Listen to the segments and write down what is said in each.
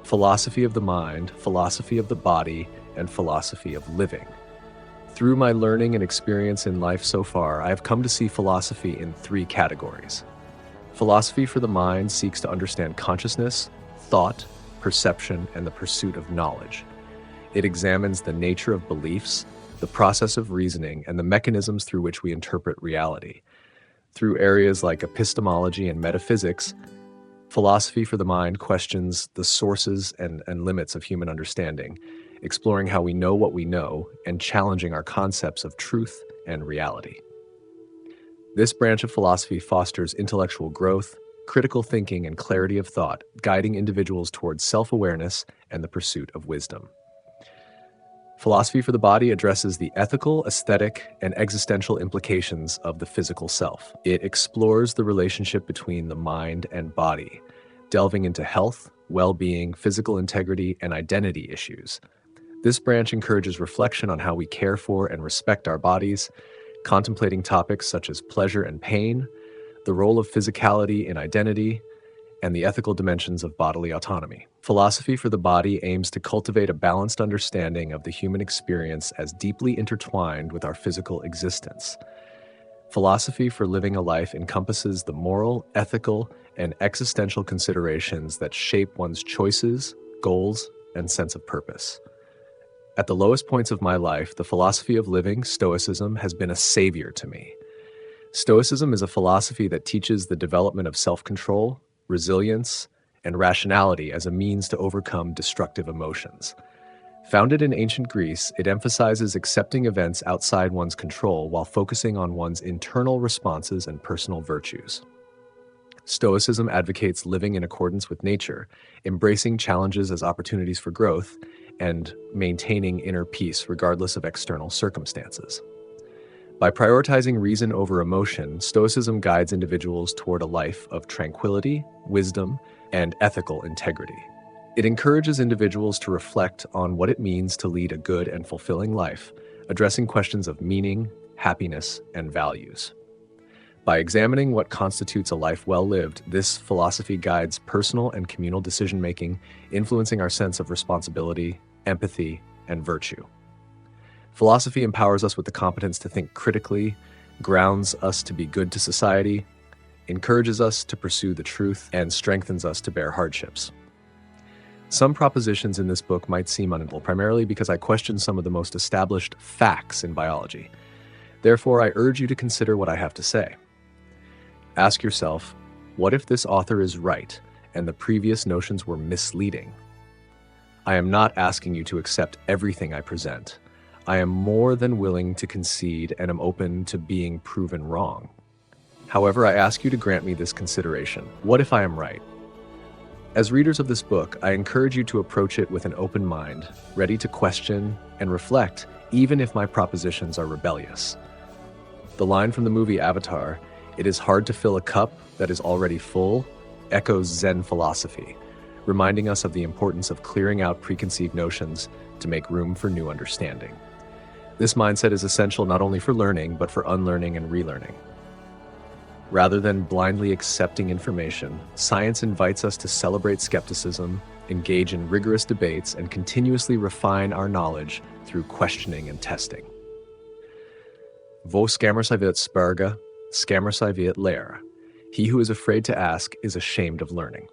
philosophy of the mind, philosophy of the body, and philosophy of living. Through my learning and experience in life so far, I have come to see philosophy in three categories. Philosophy for the mind seeks to understand consciousness, thought, perception, and the pursuit of knowledge. It examines the nature of beliefs, the process of reasoning, and the mechanisms through which we interpret reality. Through areas like epistemology and metaphysics, philosophy for the mind questions the sources and limits of human understanding, exploring how we know what we know and challenging our concepts of truth and reality. This branch of philosophy fosters intellectual growth, critical thinking, and clarity of thought, guiding individuals towards self-awareness and the pursuit of wisdom. Philosophy for the body addresses the ethical, aesthetic, and existential implications of the physical self. It explores the relationship between the mind and body, delving into health, well-being, physical integrity, and identity issues. This branch encourages reflection on how we care for and respect our bodies, contemplating topics such as pleasure and pain, the role of physicality in identity, and the ethical dimensions of bodily autonomy. Philosophy for the body aims to cultivate a balanced understanding of the human experience as deeply intertwined with our physical existence. Philosophy for living a life encompasses the moral, ethical, and existential considerations that shape one's choices, goals, and sense of purpose. At the lowest points of my life, the philosophy of living, Stoicism, has been a savior to me. Stoicism is a philosophy that teaches the development of self-control, resilience, and rationality as a means to overcome destructive emotions. Founded in ancient Greece, it emphasizes accepting events outside one's control while focusing on one's internal responses and personal virtues. Stoicism advocates living in accordance with nature, embracing challenges as opportunities for growth, and maintaining inner peace regardless of external circumstances. By prioritizing reason over emotion, Stoicism guides individuals toward a life of tranquility, wisdom, and ethical integrity. It encourages individuals to reflect on what it means to lead a good and fulfilling life, addressing questions of meaning, happiness, and values. By examining what constitutes a life well lived, this philosophy guides personal and communal decision-making, influencing our sense of responsibility, empathy, and virtue. Philosophy empowers us with the competence to think critically, grounds us to be good to society, encourages us to pursue the truth, and strengthens us to bear hardships. Some propositions in this book might seem untenable, primarily because I question some of the most established facts in biology. Therefore, I urge you to consider what I have to say. Ask yourself, what if this author is right and the previous notions were misleading? I am not asking you to accept everything I present. I am more than willing to concede and am open to being proven wrong. However, I ask you to grant me this consideration. What if I am right? As readers of this book, I encourage you to approach it with an open mind, ready to question and reflect, even if my propositions are rebellious. The line from the movie Avatar, "It is hard to fill a cup that is already full," echoes Zen philosophy, reminding us of the importance of clearing out preconceived notions to make room for new understanding. This mindset is essential not only for learning, but for unlearning and relearning. Rather than blindly accepting information, science invites us to celebrate skepticism, engage in rigorous debates, and continuously refine our knowledge through questioning and testing. Hvor skammer sig ved at spørge, skammer sig ved at lære. He who is afraid to ask is ashamed of learning.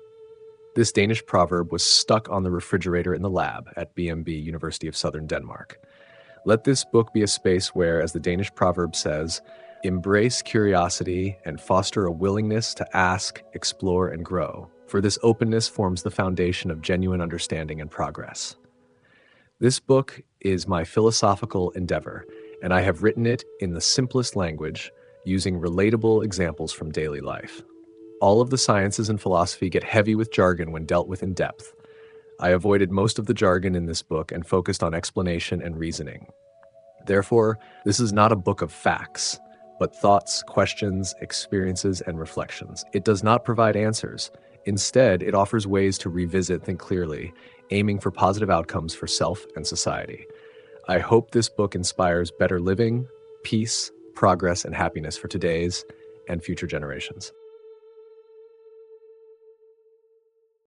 This Danish proverb was stuck on the refrigerator in the lab at BMB, University of Southern Denmark. Let this book be a space where, as the Danish proverb says, embrace curiosity and foster a willingness to ask, explore, and grow, for this openness forms the foundation of genuine understanding and progress. This book is my philosophical endeavor, and I have written it in the simplest language, using relatable examples from daily life. All of the sciences and philosophy get heavy with jargon when dealt with in depth. I avoided most of the jargon in this book and focused on explanation and reasoning. Therefore, this is not a book of facts, but thoughts, questions, experiences, and reflections. It does not provide answers. Instead, it offers ways to revisit, think clearly, aiming for positive outcomes for self and society. I hope this book inspires better living, peace, progress, and happiness for today's and future generations.